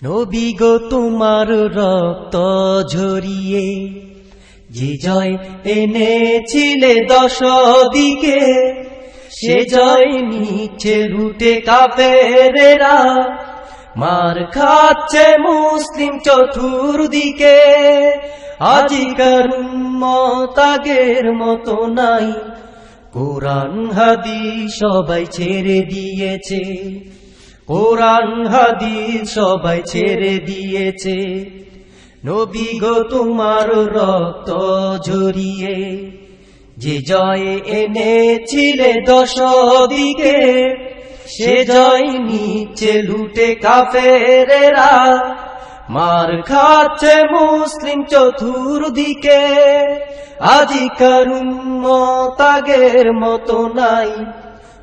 নবী গো তোমার রক্ত ঝরিয়ে যে জয় এনেছিলে দশ দিকে, সে জয় নিচ্ছে লুটে কাফেরেরা, মার খাচ্ছে মুসলিম চতুর্দিকে। আজিকার উম্মত আগের মতো নাই, কোরআন হাদিস সবাই ছেড়ে দিয়েছে, কোরআন হাদিস সবাই ছেড়ে দিয়েছে। নবী গো তোমার রক্ত ঝরিয়ে যে জয় এনেছিলে দশ দিকে, সে জয় নিচ্ছে লুটে কাফেরেরা, মার খাচ্ছে মুসলিম চতুর্দিকে। আজিকার উম্মত আগের মতো নাই,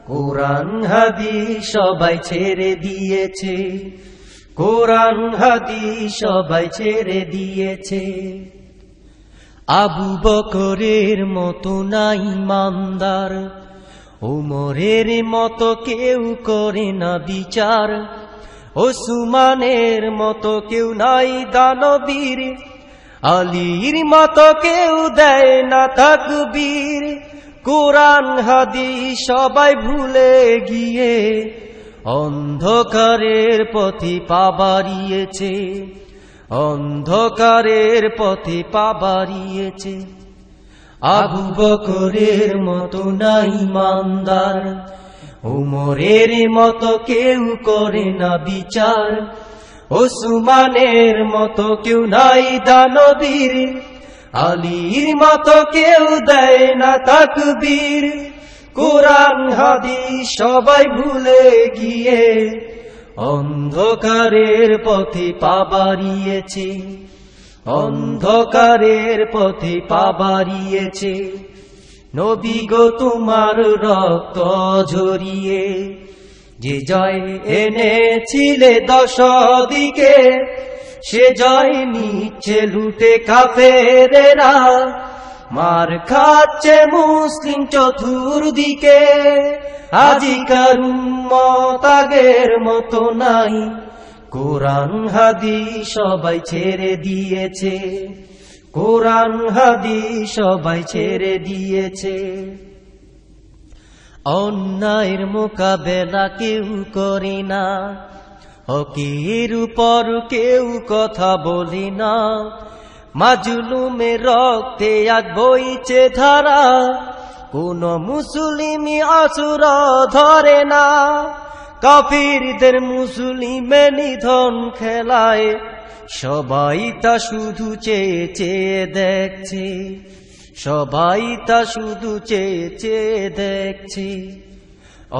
কোরআন হাদিস সবাই ছেড়ে দিয়েছে, কোরআন হাদিস সবাই ছেড়ে দিয়েছে। আবু বকরের মতো নাই ইমানদার, উমরের মতো কেউ করে না বিচার, ওসমানের মতো কেউ নাই দানবীর, আলীর মতো কেউ দেয় না তাকবীর। কোরআন হাদিস সবাই ভুলে গিয়ে অন্ধকারের পথে পা বাড়িয়েছে, অন্ধকারের পথে পা বাড়িয়েছে। আবু বকরের মতো নাই ইমানদার, উমরের মতো কেউ করে না বিচার, ওসমানের মতো কেউ নাই দানবীর, আলীর মতো কেউ দেয় না তাকবীর। কোরআন হাদিস সবাই ভুলে গিয়ে অন্ধকারের পথে পা বাড়িয়েছে, অন্ধকারের পথে পা বাড়িয়েছে। নবী গো তোমার রক্ত ঝরিয়ে যে জয় এনেছিলে দশ দিকে, সে জয় নিচ্ছে লুটে কাফেরেরা, মার খাচ্ছে মুসলিম চতুর্দিকে। আজিকার উম্মত আগের মতো নাই, কোরআন হাদিস সবাই ছেড়ে দিয়েছে, কোরআন হাদিস সবাই ছেড়ে দিয়েছে। অন্যায়ের মোকাবেলা কেউ করে না, হকের উপর কেউ কথা বলে না, মাজলুমের রক্তে আগ বইছে ধারা, কোন মুসলিমি আসুর ধরে না। কাফিরদের মুসলিমে নিধন খেলায়, সবাই তা শুধু চেয়ে চেয়ে দেখছে, সবাই তা শুধু চেয়ে চেয়ে দেখছে।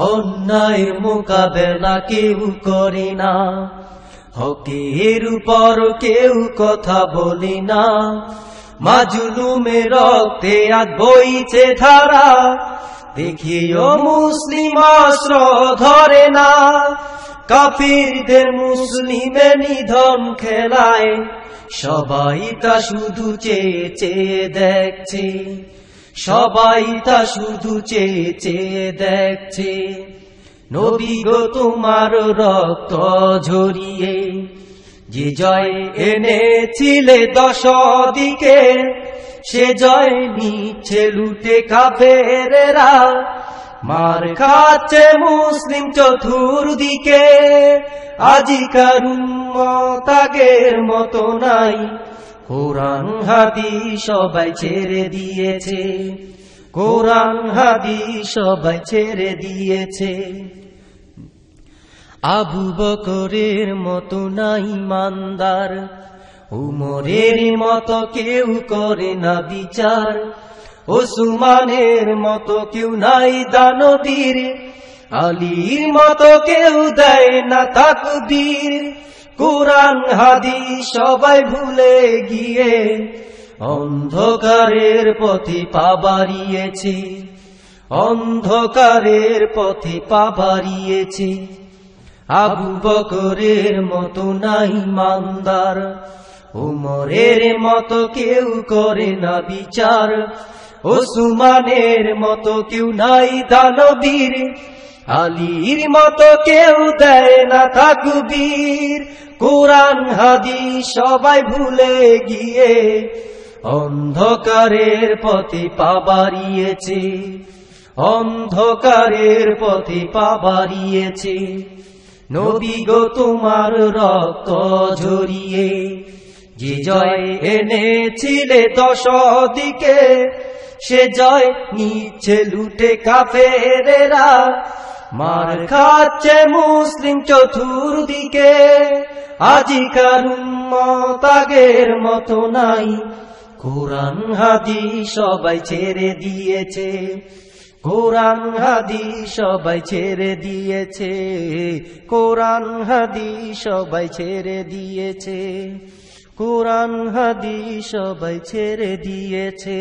অন্যায়ের মোকাবেলা কেউ করে না, হকের উপর কেউ কথা বলে না, মাজলুমের রক্তে আগ বইছে ধারা, দেখিও মুসলিম অস্ত্র ধরে না। কাফিরদের মুসলিমে নিধন খেলায়, সবাই তা শুধু চেয়ে চেয়ে দেখছে, সবাই তা শুধু চেয়ে চেয়ে দেখছে। নবী গো তোমার রক্ত ঝরিয়ে যে জয় এনেছিলে দশ দিকে, সে জয় নিচ্ছে লুটে কাফেরেরা, মার খাচ্ছে মুসলিম চতুর্দিকে। আজিকার উম্মত আগের মতো নাই, কোরআন হাদিস সবাই ছেড়ে দিয়েছে, কোরআন হাদিস সবাই ছেড়ে দিয়েছে। আবু বকরের মতো নাই ইমানদার, উমরের মতো কেউ করে না বিচার, ওসমানের মতো কেউ নাই দানবীর, আলীর মতো কেউ দেয় না তাকবীর। কোরআন হাদিস সবাই ভুলে গিয়ে অন্ধকারের পথে পা বাড়িয়েছে, অন্ধকারের পথে পা বাড়িয়েছে। আবু বকরের মতো নাই ইমানদার, উমরের মতো কেউ করে না বিচার, ওসমানের মতো কেউ নাই দানবীর, আলীর মতো কেউ দেয় না তাকবীর, কোরআন হাদিস সবাই ভুলে গিয়ে অন্ধকারের পথে পা বাড়িয়েছে, অন্ধকারের পথে পা বাড়িয়েছে। নবী গো তোমার রক্ত ঝরিয়ে যে জয় এনেছিলে দশ দিকে, সে জয় নিচ্ছে লুটে কাফেরেরা, মার খাচ্ছে মুসলিম চতুর্দিকে। আজিকার উম্মত আগের মতো নাই, কোরআন হাদিস সবাই ছেড়ে দিয়েছে, কোরআন হাদিস সবাই ছেড়ে দিয়েছে, কোরআন হাদিস সবাই ছেড়ে দিয়েছে, কোরআন হাদিস সবাই ছেড়ে দিয়েছে।